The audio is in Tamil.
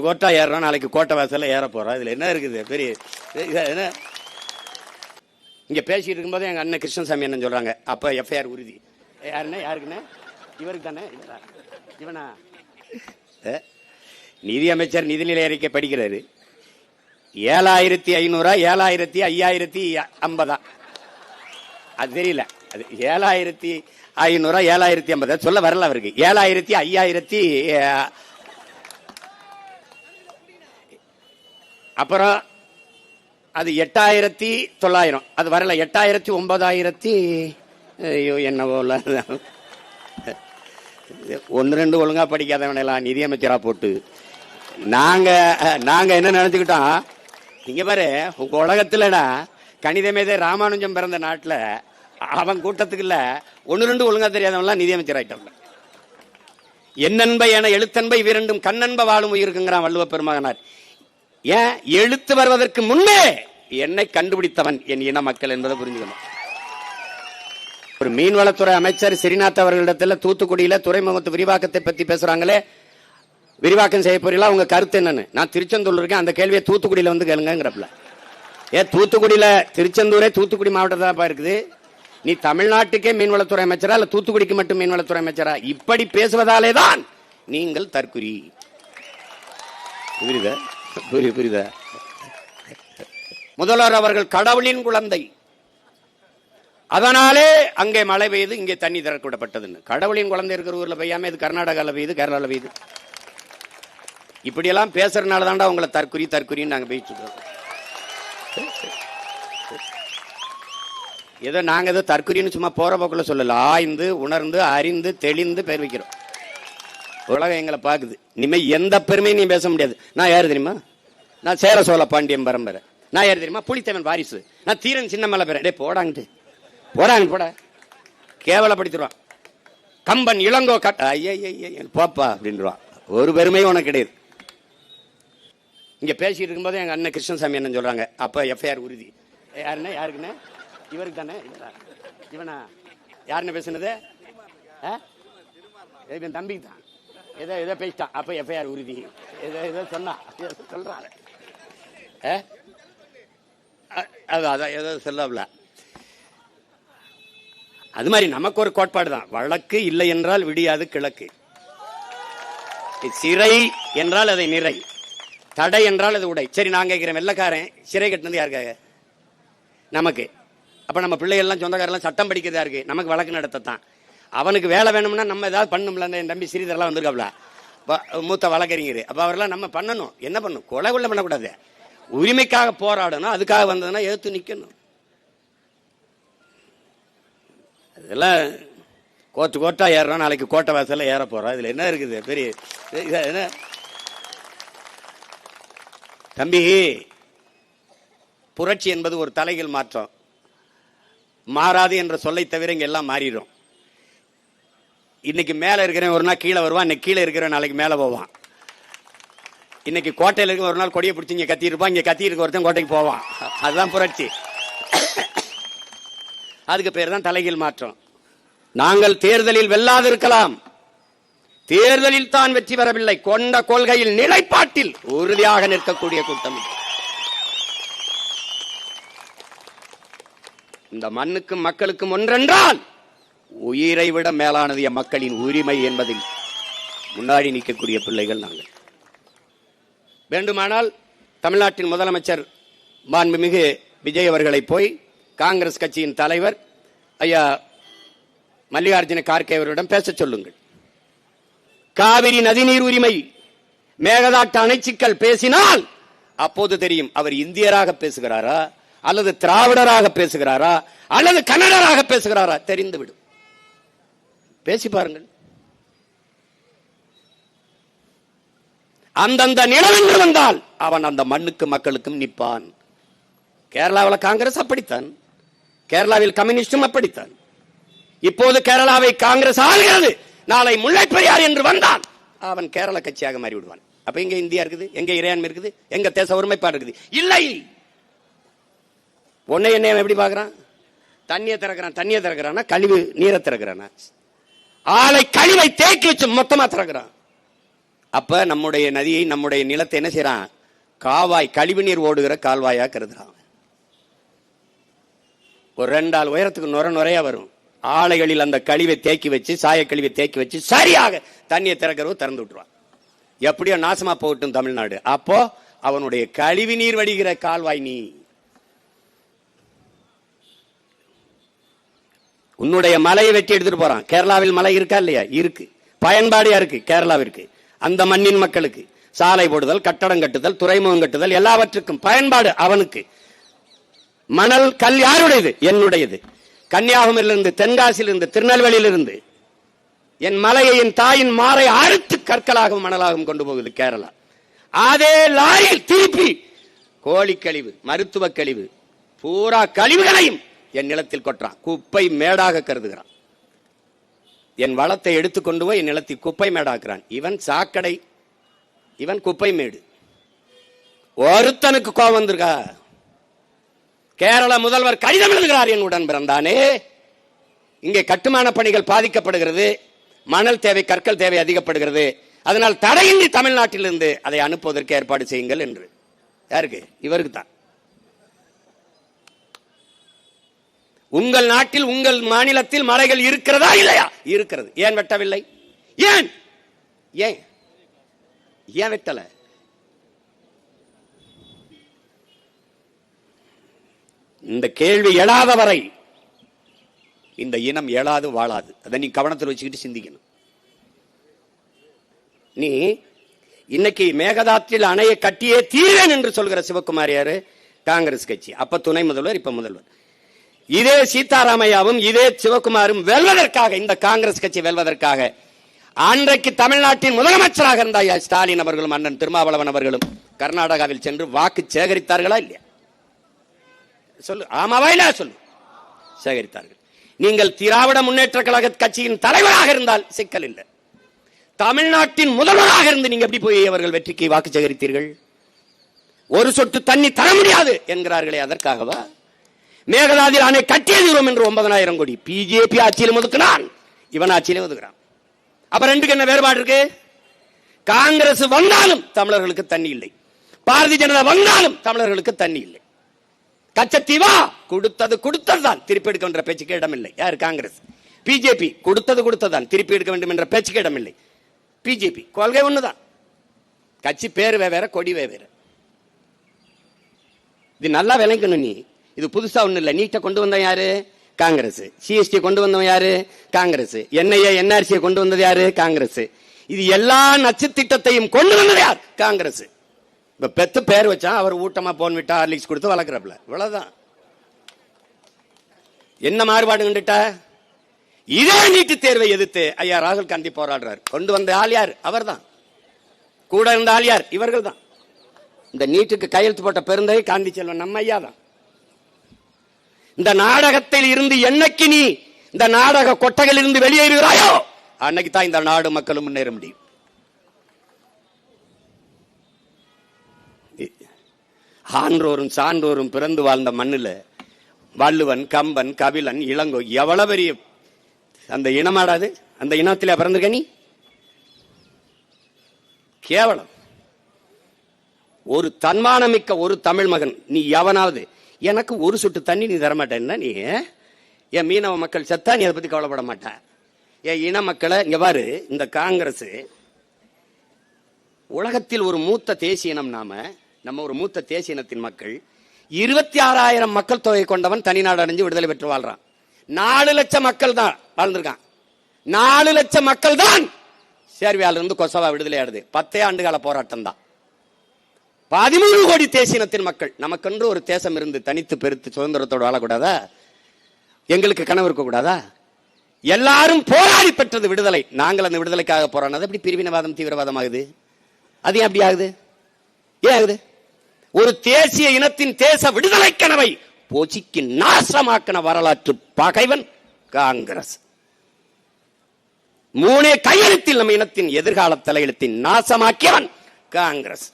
கோட்டா ஏறோம், நாளைக்கு கோட்டை வாசல்ல ஏற போறோம். இதுல என்ன இருக்குது பெரிய என்ன? இங்க பேசிட்டு இருக்கும்போது எங்க அண்ணன் கிருஷ்ணசாமி என்ன சொல்றாங்க, அப்ப எஃப்ஐஆர் உறுதி. யாருன்னா யாருக்குன்னா இவருக்கு தானே. இவனா நிதி அமைச்சர் நிதிநிலை அறிக்கை படிக்கிறாரு. 7500 7550 அது தெரியல. அது 7500 7050 சொல்ல வரல அவருக்கு. 7500 அப்புறம் அது 8900 அது வரல. 8000 ஐயோ என்னவோ ஒன்னு ரெண்டு ஒழுங்கா படிக்காதவனெல்லாம் நிதியமைச்சரா போட்டு நாங்க என்ன நினைச்சுக்கிட்டோம், இங்க பாரு உங்க உலகத்துலடா கணிதமேதை ராமானுஜம் பிறந்த நாட்டுல அவன் கூட்டத்துக்கு இல்ல ஒன்னு ரெண்டு ஒழுங்கா தெரியாதவன்லாம் நிதியமைச்சர் ஆயிட்டோம். என்னன்ப என எழுத்தன்பை இவ்விரண்டும் கண்ணன்ப வாழும் உயிருக்குங்கிறான் வள்ளுவ பெருமகனார். ஏன் எழுத்து வருவதற்கு முன்னே என்னை கண்டுபிடித்தவன் என் இன மக்கள் என்பதை புரிஞ்சுக்கணும். ஒரு மீன்வளத்துறை அமைச்சர் ஸ்ரீநாத் அவர்களிடத்துல தூத்துக்குடியில துறைமுகத்து விரிவாக்கத்தை பத்தி பேசுறாங்களே, விரிவாக்கம் செய்ய போறீங்களா, உங்க கருத்து என்னன்னு. நான் திருச்செந்தூர் இருக்கேன், அந்த கேள்வியை தூத்துக்குடியில வந்து கேளுங்கிறப்பல. தூத்துக்குடியில திருச்செந்தூரே தூத்துக்குடி மாவட்டத்தில் இருக்குது. நீ தமிழ்நாட்டுக்கே மீன்வளத்துறை அமைச்சரா இல்ல தூத்துக்குடிக்கு மட்டும் மீன்வளத்துறை அமைச்சரா? இப்படி பேசுவதாலே தான் நீங்கள் தற்குறி. புரியுதா? முதல்வர் அவர்கள் கடவுளின் குழந்தை, அதனாலே அங்கே மழை பெய்யுது, இங்கே தண்ணி திறக்கப்பட்டதுன்னு. கடவுளின் குழந்தை இருக்கிற ஊர்ல பெய்யாம இது கர்நாடகாவில் பெய்யுது, கேரளாவில் பெய்யுது. இப்படியெல்லாம் பேசுறதுனால தான்டா உங்களை தற்குறின்னு நாங்க பேசிட்டு. ஏதோ நாங்க ஏதோ தற்குறின்னு சும்மா போற போக்குள்ள சொல்லல, ஆய்ந்து உணர்ந்து அறிந்து தெளிந்து பேர் வைக்கிறோம். உலகம் எங்களை பாக்குது. இனிமே எந்த பெருமையும் நீ பேச முடியாது. நான் யாரு தெரியுமா? நான் சேர சோழ பாண்டியன் பரம்பரை. நான் யாரு தெரியுமா? புலித்தேவன் வாரிசு. நான் தீரன் சின்னமலை பேரன். டே போடாங்கிட்டு போட கேவலப்படுத்திடுவான். கம்பன் இளங்கோ போப்பா அப்படின்றான். ஒரு பெருமையும் உனக்கு கிடையாது. இங்க பேசிட்டு இருக்கும்போது எங்க அண்ணன் கிருஷ்ணசாமி என்ன சொல்றாங்க, அப்ப எஃப்ஐஆர் உறுதி. யாருன்னா யாருக்குன்னா இவருக்கு தானே. இவனா யாருன்னு பேசுனது? என் தம்பிக்கு தான். ஏதோ பேசிட்டான், அப்ப எஃப்ஐஆர் உறுதி. ஏதோ சொன்னா சொல்றாங்க. அதான் ஏதோ சொல்லல. அது மாதிரி நமக்கு ஒரு கோட்பாடு தான். வழக்கு இல்லை என்றால் விடியாது கிழக்கு. சிறை என்றால் அதை நிறை, தடை என்றால் அது உடை. சரி நான் கேட்கிறேன், வெள்ளக்காரன் சிறை கட்டினது யாருக்காக? நமக்கு. அப்ப நம்ம பிள்ளைகள்லாம் சொந்தக்காரெல்லாம் சட்டம் படிக்கிறதா இருக்கு, நமக்கு வழக்கு நடத்தத்தான். அவனுக்கு வேலை வேணும்னா நம்ம ஏதாவது பண்ணணும்ல. என் தம்பி ஸ்ரீதரெல்லாம் வந்திருக்காப்ல, மூத்த வழக்கறிஞர். அப்ப அவரெல்லாம் நம்ம பண்ணணும். என்ன பண்ணணும்? கொலை கொள்ள பண்ணக்கூடாது, உரிமைக்காக போராடணும். அதுக்காக வந்ததுன்னா எதிர்த்து நிக்கணும். இதெல்லாம் கோட்டா ஏறோம், நாளைக்கு கோட்டை வாசல்ல ஏற போறோம். இதுல என்ன இருக்குது பெரிய என்ன? தம்பி, புரட்சி என்பது ஒரு தலைகள் மாற்றம். மாறாது என்ற சொல்லை தவிர இங்க எல்லாம் மாறிடும். இன்னைக்கு மேல இருக்கிறவன் ஒரு நாள் கீழே வருவான், இன்னைக்கு கீழே இருக்கிறவன் நாளைக்கு மேல போவான். இன்னைக்கு கோட்டையில் இருக்க ஒரு நாள் கொடியை பிடிச்சி இங்க கத்தி இருப்பான், இங்க கத்தி இருக்க ஒருத்தன் கோட்டைக்கு போவான். அதுதான் புரட்சி. அதுக்கு பேர் தான் தலைகீழ் மாற்றம். நாங்கள் தேர்தலில் வெல்லாது இருக்கலாம், தேர்தலில் தான் வெற்றி பெறவில்லை. கொண்ட கொள்கையில் நிலைப்பாட்டில் உறுதியாக நிற்கக்கூடிய கூட்டம். இந்த மண்ணுக்கும் மக்களுக்கும் ஒன்றென்றால் உயிரை விட மேலானது என் மக்களின் உரிமை என்பதில் முன்னாடி நிற்கக்கூடிய பிள்ளைகள் நாங்கள். வேண்டுமானால் தமிழ்நாட்டின் முதலமைச்சர் மாண்புமிகு விஜய் அவர்களை போய் காங்கிரஸ் கட்சியின் தலைவர் ஐயா மல்லிகார்ஜுன கார்கே அவரிடம் பேச சொல்லுங்கள். காவிரி நதிநீர் உரிமை, மேகதாட்டு அணை சிக்கல் பேசினால் அப்போது தெரியும் அவர் இந்தியராக பேசுகிறாரா அல்லது திராவிடராக பேசுகிறாரா அல்லது கன்னடராக பேசுகிறாரா தெரிந்துவிடும். பேசி பாருங்கள். அந்தந்த நிலவென்று வந்தால் அவன் அந்த மண்ணுக்கு மக்களுக்கும் நிற்பான். கேரளாவில் காங்கிரஸ் அப்படித்தான், கேரளாவில் கம்யூனிஸ்டும் அப்படித்தான். இப்போது கேரளாவை காங்கிரஸ் ஆளுகிறது, நாளை முல்லை பெரியார் என்று வந்தான் அவன் கேரள கட்சியாக மாறிவிடுவான். அப்ப எங்க இந்தியா இருக்குது? எங்க இறையாண்மை இருக்குது? எங்க தேச ஒருமைப்பாடு இருக்குது? இல்லை. உன்னை என்ன எப்படி பாக்குறான்? தண்ணியை திறக்கிறான், கழிவு நீரை திறக்கிறான், ஆளை கழிவை தேக்கி வச்சு மொத்தமா திறக்கிறான். அப்ப நம்முடைய நதியை, நம்முடைய நிலத்தை என்ன செய்யறான்? காவாய், கழிவுநீர் ஓடுகிற கால்வாயா கருதுறான். ஒரு 2 ஆள் உயரத்துக்கு நுரையா வரும். ஆலைகளில் அந்த கழிவை தேக்கி வச்சு, சாய கழிவை தேக்கி வச்சு சரியாக தண்ணியை திறக்கிறவங்க திறந்து விட்டுருவான். எப்படியோ நாசமா போகட்டும் தமிழ்நாடு. அப்போ அவனுடைய கழிவு நீர் வடிகிற கால்வாய் நீ. உன்னுடைய மலையை வெட்டி எடுத்துட்டு போறான். கேரளாவில் மலை இருக்கா இல்லையா? இருக்கு. பயன்பாடியா இருக்கு கேரளாவிற்கு. அந்த மண்ணின் மக்களுக்கு சாலை போடுதல், கட்டடம் கட்டுதல், துறைமுகம் கட்டுதல், எல்லாவற்றுக்கும் பயன்பாடு அவனுக்கு. மணல் கல் யாருடையது? என்னுடையது. கன்னியாகுமரியிலிருந்து, தென்காசியிலிருந்து, திருநெல்வேலியிலிருந்து என் மலையை, என் தாயின் மாறை அறுத்து கற்களாகவும் மணலாகவும் கொண்டு போகுது கேரளா. அதே லாரியில் திருப்பி கோழி கழிவு, மருத்துவ கழிவு, பூரா கழிவுகளையும் என் நிலத்தில் கொட்டுறான். குப்பை மேடாக கருதுகிறான். என் வளத்தை எடுத்துக்கொண்டு போய் என் நிலத்தில் குப்பை மேடாக்குறான். இவன் சாக்கடை, இவன் குப்பை மேடு. ஒருத்தனுக்கு கோபம் வந்திருக்கா? கேரள முதல்வர் கடிதம் எழுதுகிறார், என் உடன் பிறந்தானே, இங்கே கட்டுமான பணிகள் பாதிக்கப்படுகிறது, மணல் தேவை, கற்கள் தேவை அதிகப்படுகிறது, அதனால் தடையின்றி தமிழ்நாட்டிலிருந்து அதை அனுப்புவதற்கு ஏற்பாடு செய்யுங்கள் என்று. யாருக்கு? இவருக்கு தான். உங்கள் நாட்டில், உங்கள் மாநிலத்தில் மலைகள் இருக்கிறதா இல்லையா? இருக்கிறது. ஏன் வெட்டவில்லை? ஏன் ஏன் ஏன் வெட்டல? இந்த கேள்வி எழாத வரை இந்த இனம் எழாது வாழாது. அதை நீ கவனத்தில் வச்சுக்கிட்டு சிந்திக்கணும். நீ இன்னைக்கு மேகதாற்றில் அணையை கட்டியே தீர்வேன் என்று சொல்கிற சிவகுமார் யாரு? காங்கிரஸ் கட்சி. அப்ப துணை முதல்வர், இப்ப முதல்வர். இதே சீதாராமையாவும் இதே சிவகுமாரும் வெல்வதற்காக, இந்த காங்கிரஸ் கட்சி வெல்வதற்காக அன்றைக்கு தமிழ்நாட்டின் முதலமைச்சராக இருந்த ஸ்டாலின் அவர்களும் அண்ணன் திருமாவளவன் அவர்களும் கர்நாடகாவில் சென்று வாக்கு சேகரித்தார்களா இல்லையா? சொல்லு, ஆமாவா இல்லையா? சொல்லு. சேகரித்தார்கள். நீங்கள் திராவிட முன்னேற்ற கழக கட்சியின் தலைவராக இருந்தால் சிக்கல் இல்லை. தமிழ்நாட்டின் முதல்வராக இருந்து நீங்க எப்படி போய் அவர்கள் வெற்றிக்கு வாக்கு சேகரித்தீர்கள்? ஒரு சொட்டு தண்ணி தர முடியாது என்கிறார்களே, அதற்காகவா? மேகதாதில் அணை கட்டியதுகிறோம் என்று 9,000 கோடி பிஜேபி ஆட்சியிலும் ஒதுக்கினான், இவன் ஆட்சியிலும் ஒதுக்குறான். அப்ப ரெண்டுக்கு என்ன வேறுபாடு இருக்கு? காங்கிரஸ் வந்தாலும் தமிழர்களுக்கு தண்ணி இல்லை, பாரதிய ஜனதா வந்தாலும் தமிழர்களுக்கு தண்ணி இல்லை. கச்சத்தீவா கொடுத்தது கொடுத்ததுதான், திருப்பி எடுக்க வேண்டிய பேச்சுக்கு இடமில்லை. யார்? காங்கிரஸ். பிஜேபி கொடுத்தது கொடுத்ததான், திருப்பி எடுக்க வேண்டும் என்ற பேச்சுக்கு இடமில்லை. பிஜேபி கொள்கை ஒண்ணுதான், கட்சி பேர் வேற, கொடி வேற. இது நல்லா விளங்கணும். நீ இது புதுசா ஒண்ணு இல்ல. நீட்டை கொண்டு வந்த யாரு? காங்கிரஸ். சிஎஸ்டி கொண்டு வந்தவன் யாரு? காங்கிரஸ். என்ஐஏ என்ஆர்சியை கொண்டு வந்தது யாரு? காங்கிரஸ். இது எல்லா நச்சு திட்டத்தையும் கொண்டு வந்தது யார்? காங்கிரஸ். இப்ப பெத்து பேர் வச்சா அவர் ஊட்டமா போன் விட்டா ஹார்லிக்ஸ் கொடுத்து வளர்க்கிறப்பல, இவ்வளவுதான். என்ன மாறுபாடு கண்டுட்டா? இதே நீட்டு தேர்வை எதிர்த்து ஐயா ராகுல் காந்தி போராடுறார். கொண்டு வந்த ஆள் யார்? அவர் தான். கூட இருந்த ஆள் யார்? இவர்கள் தான். இந்த நீட்டுக்கு கையெழுத்து போட்ட பெருந்தகை காந்தி செல்வன் நம்ம ஐயா தான். இந்த நாடகத்தில் இருந்து என்னைக்கு நீ இந்த நாடக கொட்டகையில் இருந்து வெளியேறுகிறாயோ அன்னைக்கு தான் இந்த நாடு மக்களும் முன்னேற முடியும். ஆன்றோரும் சான்றோரும் பிறந்து வாழ்ந்த மண்ணுல வள்ளுவன், கம்பன், கபிலன், இளங்கோ எவ்வளவு பெரிய அந்த இனமாடாது? அந்த இனத்தில பிறந்திருக்க நீ? கேவலம். ஒரு தன்மானமிக்க ஒரு தமிழ் மகன் நீ எவனாவது எனக்கு ஒரு சொட்டு தண்ணி நீ தரமாட்டேன்னா, நீ என் மீனவ மக்கள் செத்தா நீ அதை பத்தி கவலைப்பட மாட்டேன். என் இன மக்களை இங்க பாரு. இந்த காங்கிரஸ் உலகத்தில் ஒரு மூத்த தேசிய இனம். நம்ம ஒரு மூத்த தேசிய இனத்தின் மக்கள். 26,000 மக்கள் தொகை கொண்டவன் தனிநாடு அடைஞ்சு விடுதலை பெற்று வாழ்றான். 4 லட்சம் மக்கள் தான் வாழ்ந்திருக்கான். 4 லட்சம் மக்கள் தான் சேர்பியால இருந்து கொசவா விடுதலை ஆடுது. 10 ஆண்டுகால போராட்டம் தான். 13 கோடி தேசிய இனத்தின் மக்கள். நமக்கென்று ஒரு தேசம் இருந்து தனித்து பெருத்து சுதந்திரத்தோடு வாழக்கூடாதா? எங்களுக்கு கனவு இருக்க கூடாதா? எல்லாரும் போராடி பெற்றது விடுதலை. நாங்கள் அந்த விடுதலைக்காக போராடினது எப்படி பிரிவினவாதம், தீவிரவாதம் ஆகுது? அது ஏன் அப்படி ஆகுது? ஏன் ஆகுது? ஒரு தேசிய இனத்தின் தேச விடுதலை கனவை போச்சிக்கு நாசமாக்கின வரலாற்று பகைவன் காங்கிரஸ். 3 கையெழுத்தில் நம்ம இனத்தின் எதிர்கால தலையெழுத்தின் நாசமாக்கியவன் காங்கிரஸ்.